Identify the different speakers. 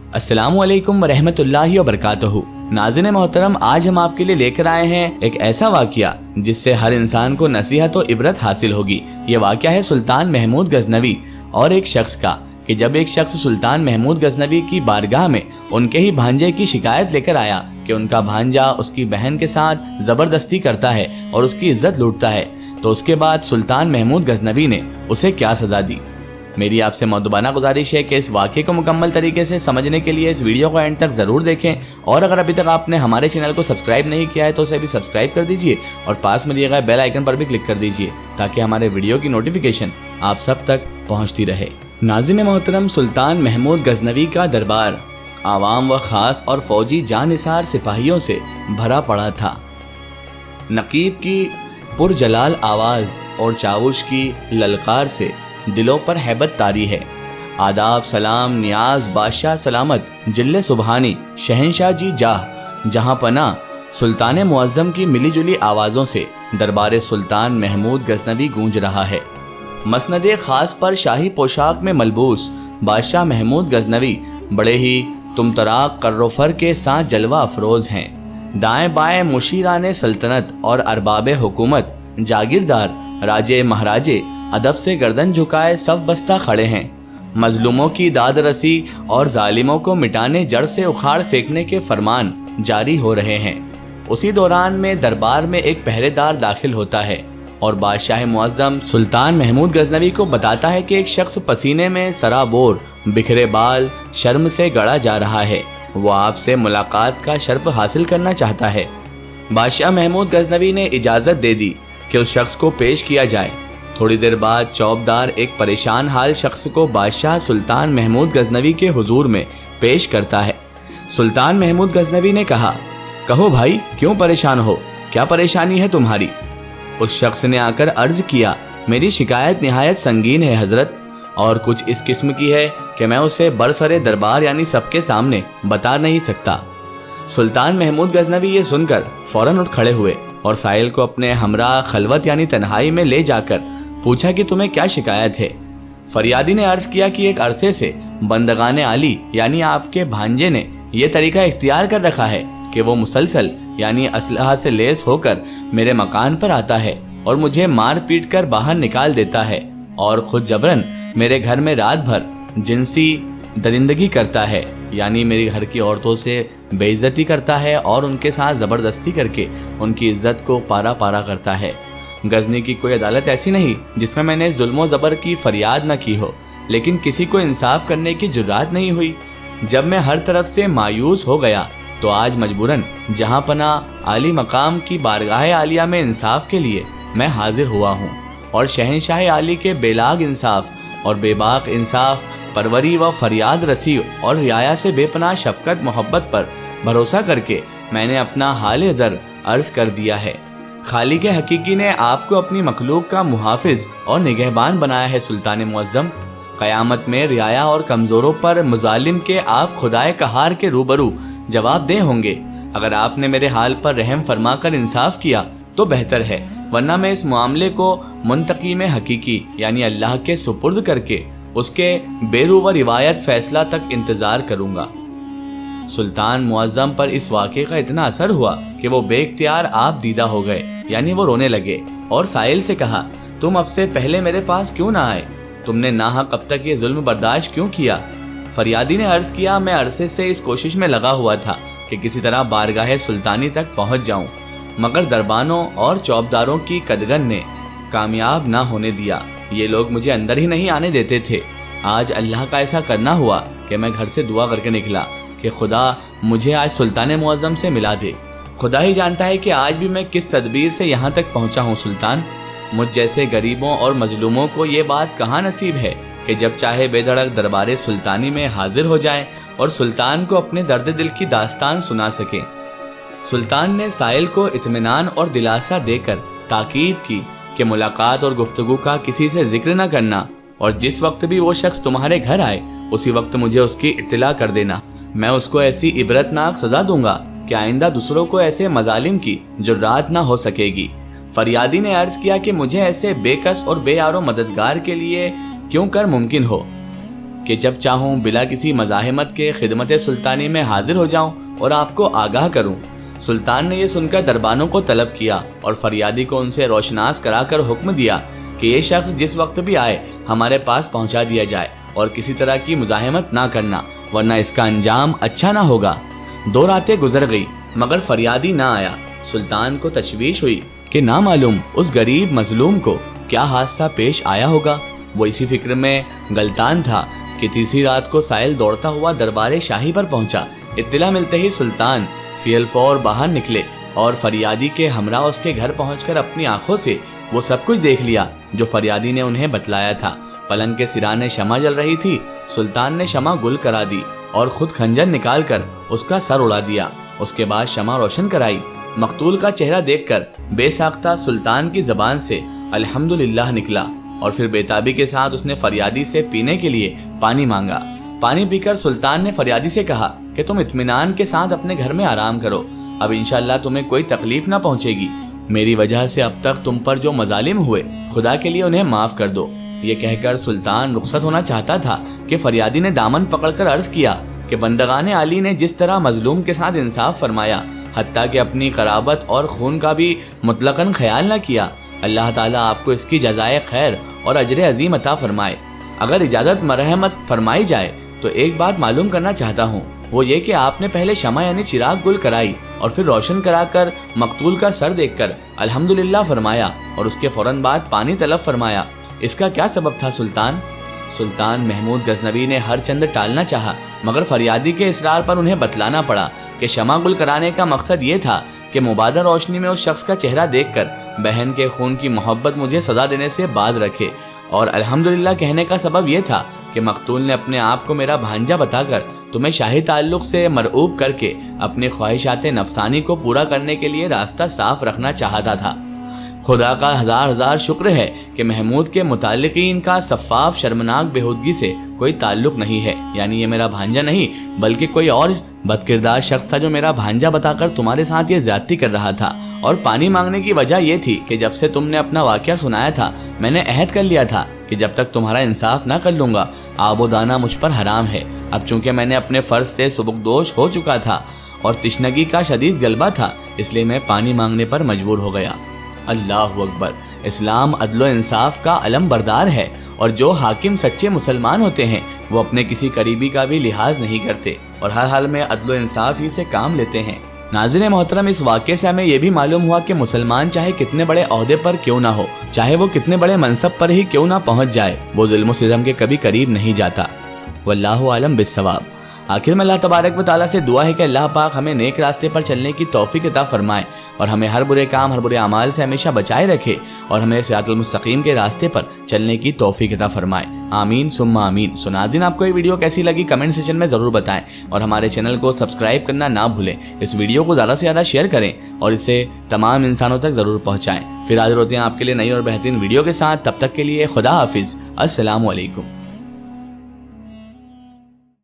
Speaker 1: अस्सलामु अलैकुम वरहमतुल्लाहि वबरकातुहू। नाज़रीन मोहतरम, आज हम आपके लिए लेकर आए हैं एक ऐसा वाक़या जिससे हर इंसान को नसीहत और इबरत हासिल होगी। ये वाक़या है सुल्तान महमूद गजनवी और एक शख्स का, कि जब एक शख्स सुल्तान महमूद गजनवी की बारगाह में उनके ही भांजे की शिकायत लेकर आया कि उनका भांजा उसकी बहन के साथ ज़बरदस्ती करता है और उसकी इज्जत लूटता है, तो उसके बाद सुल्तान महमूद गजनवी ने उसे क्या सज़ा दी। मेरी आपसे मौदूबाना गुजारिश है कि इस वाक़े को मुकम्मल तरीके से समझने के लिए इस वीडियो को एंड तक ज़रूर देखें, और अगर अभी तक आपने हमारे चैनल को सब्सक्राइब नहीं किया है तो उसे भी सब्सक्राइब कर दीजिए और पास में दिए गए बेल आइकन पर भी क्लिक कर दीजिए ताकि हमारे वीडियो की नोटिफिकेशन आप सब तक पहुँचती रहे। नाज़रीन मोहतरम, सुल्तान महमूद गजनवी का दरबार आवाम व ख़ास और फ़ौजी जानिसार सिपाहियों से भरा पड़ा था। नकीब की पुरजलाल आवाज़ और चावुश की ललकार से दिलों पर हैबत तारी है। आदाब, सलाम, नियाज, बादशाह सलामत, जिल्ले सुबहानी, शहनशाह जी जाह, जहाँ पना, सुल्तान मुअज़्ज़म की मिली जुली आवाज़ों से दरबार सुल्तान महमूद गजनवी गूंज रहा है। मसनदे ख़ास पर शाही पोशाक में मलबूस बादशाह महमूद गजनवी बड़े ही तुमतराक कर्रोफर के साथ जलवा अफरोज़ हैं। दाएं बाएं मुशीराने सल्तनत और अरबाब हुकूमत, जागीरदार, राजे महाराजे अदब से गर्दन झुकाए सब बस्ता खड़े हैं। मजलूमों की दाद रसी और जालिमों को मिटाने जड़ से उखाड़ फेंकने के फरमान जारी हो रहे हैं। उसी दौरान में दरबार में एक पहरेदार दाखिल होता है और बादशाह मुअज़्ज़म सुल्तान महमूद गजनवी को बताता है कि एक शख्स पसीने में सराबोर, बिखरे बाल, शर्म से गड़ा जा रहा है। वो आपसे मुलाकात का शर्फ हासिल करना चाहता है। बादशाह महमूद गजनवी ने इजाज़त दे दी कि उस शख्स को पेश किया जाए। थोड़ी देर बाद चौबदार एक परेशान हाल शख्स को बादशाह सुल्तान महमूद गजनवी के हुजूर में पेश करता है। सुल्तान महमूद गजनवी ने कहा, कहो भाई, क्यों परेशान हो, क्या परेशानी है तुम्हारी? उस शख्स ने आकर अर्ज किया, मेरी शिकायत निहायत संगीन है हजरत, और कुछ इस किस्म की है कि मैं उसे बरसरे दरबार यानी सबके सामने बता नहीं सकता। सुल्तान महमूद गजनवी ये सुनकर फौरन उठ खड़े हुए और साहिल को अपने हमरा खलवत यानी तन्हाई में ले जाकर पूछा कि तुम्हें क्या शिकायत है। फरियादी ने अर्ज किया कि एक अरसे से बंदगाने आली यानी आपके भांजे ने यह तरीका इख्तियार कर रखा है कि वो मुसलसल यानी असलहा से लेस होकर मेरे मकान पर आता है और मुझे मार पीट कर बाहर निकाल देता है और खुद जबरन मेरे घर में रात भर जिनसी दरिंदगी करता है, यानी मेरी घर की औरतों से बेइज्जती करता है और उनके साथ ज़बरदस्ती करके उनकी इज्जत को पारा पारा करता है। गजनी की कोई अदालत ऐसी नहीं जिसमें मैंने जुल्म ज़बर की फरियाद न की हो, लेकिन किसी को इंसाफ करने की जुर्रात नहीं हुई। जब मैं हर तरफ से मायूस हो गया तो आज मजबूरन जहाँ पना आली मकाम की बारगाह आलिया में इंसाफ के लिए मैं हाजिर हुआ हूँ, और शहनशाह आली के बेलाग इंसाफ और बेबाक इंसाफ परवरी व फरियाद रसी और रियाया से बेपनाह शफकत मोहब्बत पर भरोसा करके मैंने अपना हाल ज़र अर्ज कर दिया है। खालिक हकीकी ने आपको अपनी मखलूक का मुहाफिज और निगहबान बनाया है सुल्तान मुअज़्ज़म। क़यामत में रियाया और कमज़ोरों पर मुजालिम के आप खुदाए कहार के रूबरू जवाबदेह होंगे। अगर आपने मेरे हाल पर रहम फरमा कर इंसाफ किया तो बेहतर है, वरना मैं इस मामले को मुंतकीम हकीकी यानी अल्लाह के सुपुर्द करके उसके बेरू व रिवायत फैसला तक इंतज़ार करूँगा। सुल्तान मुअज़्ज़म पर इस वाक़े का इतना असर हुआ कि वो बेख्तियार आप दीदा हो गए, यानी वो रोने लगे और साहिल से कहा, तुम अब से पहले मेरे पास क्यों ना आए? तुमने नाहक अब तक ये जुल्म बर्दाश्त क्यों किया? फरियादी ने अर्ज़ किया, मैं अरसे से इस कोशिश में लगा हुआ था कि किसी तरह बारगाह सुल्तानी तक पहुँच जाऊँ, मगर दरबानों और चौबदारों की कदगन ने कामयाब ना होने दिया। ये लोग मुझे अंदर ही नहीं आने देते थे। आज अल्लाह का ऐसा करना हुआ कि मैं घर से दुआ करके निकला कि खुदा मुझे आज सुल्तान मुअज़्ज़म से मिला दे। खुदा ही जानता है कि आज भी मैं किस तदबीर से यहाँ तक पहुँचा हूँ सुल्तान। मुझ जैसे गरीबों और मजलूमों को ये बात कहाँ नसीब है कि जब चाहे बेधड़क दरबारे सुल्तानी में हाजिर हो जाएं और सुल्तान को अपने दर्द दिल की दास्तान सुना सकें। सुल्तान ने साहिल को इत्मीनान और दिलासा देकर ताकीद की कि मुलाकात और गुफ्तगू का किसी से जिक्र न करना, और जिस वक्त भी वो शख्स तुम्हारे घर आए उसी वक्त मुझे उसकी इत्तला कर देना। मैं उसको ऐसी इबरतनाक सज़ा दूंगा कि आइंदा दूसरों को ऐसे मजालिम की जुर्रात ना हो सकेगी। फरियादी ने अर्ज़ किया कि मुझे ऐसे बेकस और बेयारो मददगार के लिए क्यों कर मुमकिन हो کہ جب چاہوں بلا کسی مزاحمت کے خدمت سلطانی میں حاضر ہو جاؤں اور آپ کو آگاہ کروں۔ سلطان نے یہ سن کر دربانوں کو طلب کیا اور فریادی کو ان سے روشناس کرا کر حکم دیا کہ یہ شخص جس وقت بھی آئے ہمارے پاس پہنچا دیا جائے اور کسی طرح کی مزاحمت نہ کرنا، ورنہ اس کا انجام اچھا نہ ہوگا۔ 2 راتیں گزر گئی مگر فریادی نہ آیا۔ سلطان کو تشویش ہوئی کہ نہ معلوم اس غریب مظلوم کو کیا حادثہ پیش آیا ہوگا۔ وہ اسی فکر میں غلطان تھا کہ تیسری رات کو سائل دوڑتا ہوا دربار شاہی پر پہنچا۔ اطلاع ملتے ہی سلطان فی الفور باہر نکلے اور فریادی کے ہمراہ اس کے گھر پہنچ کر اپنی آنکھوں سے وہ سب کچھ دیکھ لیا جو فریادی نے انہیں بتلایا تھا۔ پلنگ کے سرانے شمع جل رہی تھی۔ سلطان نے شمع گل کرا دی اور خود خنجر نکال کر اس کا سر اڑا دیا۔ اس کے بعد شمع روشن کرائی۔ مقتول کا چہرہ دیکھ کر بے ساختہ سلطان کی زبان سے الحمدللہ نکلا اور پھر بےتابی کے ساتھ اس نے فریادی سے پینے کے لیے پانی مانگا۔ پانی پی کر سلطان نے فریادی سے کہا کہ تم اطمینان کے ساتھ اپنے گھر میں آرام کرو، اب انشاءاللہ تمہیں کوئی تکلیف نہ پہنچے گی۔ میری وجہ سے اب تک تم پر جو مظالم ہوئے خدا کے لیے انہیں معاف کر دو۔ یہ کہہ کر سلطان رخصت ہونا چاہتا تھا کہ فریادی نے دامن پکڑ کر عرض کیا کہ بندگان عالی نے جس طرح مظلوم کے ساتھ انصاف فرمایا، حتیٰ کہ اپنی قرابت اور خون کا بھی مطلقاً خیال نہ کیا، اللہ تعالیٰ آپ کو اس کی جزائے خیر اور اجر عظیم عطا فرمائے۔ اگر اجازت مرحمت فرمائی جائے تو ایک بات معلوم کرنا چاہتا ہوں، وہ یہ کہ آپ نے پہلے شمع یعنی چراغ گل کرائی اور پھر روشن کرا کر مقتول کا سر دیکھ کر الحمدللہ فرمایا اور اس کے فوراً بعد پانی طلب فرمایا، اس کا کیا سبب تھا سلطان؟ سلطان محمود غزنوی نے ہر چند ٹالنا چاہا مگر فریادی کے اصرار پر انہیں بتلانا پڑا کہ شمع گل کرانے کا مقصد یہ تھا کہ مبادر روشنی میں اس شخص کا چہرہ دیکھ کر بہن کے خون کی محبت مجھے سزا دینے سے باز رکھے، اور الحمدللہ کہنے کا سبب یہ تھا کہ مقتول نے اپنے آپ کو میرا بھانجا بتا کر تمہیں شاہی تعلق سے مرعوب کر کے اپنے خواہشات نفسانی کو پورا کرنے کے لیے راستہ صاف رکھنا چاہتا تھا۔ خدا کا ہزار ہزار شکر ہے کہ محمود کے متعلقین کا شفاف شرمناک بےہودگی سے کوئی تعلق نہیں ہے، یعنی یہ میرا بھانجا نہیں بلکہ کوئی اور بد کردار شخص تھا جو میرا بھانجا بتا کر تمہارے ساتھ یہ زیادتی کر رہا تھا۔ اور پانی مانگنے کی وجہ یہ تھی کہ جب سے تم نے اپنا واقعہ سنایا تھا میں نے عہد کر لیا تھا کہ جب تک تمہارا انصاف نہ کر لوں گا آب و دانہ مجھ پر حرام ہے۔ اب چونکہ میں نے اپنے فرض سے سبکدوش ہو چکا تھا اور تشنگی کا شدید غلبہ تھا، اس لیے میں پانی مانگنے پر مجبور ہو گیا۔ اللہ اکبر! اسلام عدل و انصاف کا علم بردار ہے، اور جو حاکم سچے مسلمان ہوتے ہیں وہ اپنے کسی قریبی کا بھی لحاظ نہیں کرتے اور ہر حال میں عدل و انصاف ہی سے کام لیتے ہیں۔ ناظرین محترم، اس واقعے سے ہمیں یہ بھی معلوم ہوا کہ مسلمان چاہے کتنے بڑے عہدے پر کیوں نہ ہو، چاہے وہ کتنے بڑے منصب پر ہی کیوں نہ پہنچ جائے، وہ ظلم و ستم کے کبھی قریب نہیں جاتا۔ واللہ عالم بالصواب۔ آخر میں اللہ تبارک و تعالیٰ سے دعا ہے کہ اللہ پاک ہمیں نیک راستے پر چلنے کی توفیق عطا فرمائے اور ہمیں ہر برے کام ہر برے اعمال سے ہمیشہ بچائے رکھے اور ہمیں صراط المستقیم کے راستے پر چلنے کی توفیق عطا فرمائے، آمین ثم آمین۔ سو ناظرین، آپ کو یہ ویڈیو کیسی لگی کمنٹ سیکشن میں ضرور بتائیں اور ہمارے چینل کو سبسکرائب کرنا نہ بھولیں۔ اس ویڈیو کو زیادہ سے زیادہ شیئر کریں اور اسے تمام انسانوں تک ضرور پہنچائیں۔ پھر حاضر ہوتے ہیں آپ کے لیے نئی اور بہترین ویڈیو کے ساتھ، تب تک کے لیے خدا حافظ، السلام علیکم۔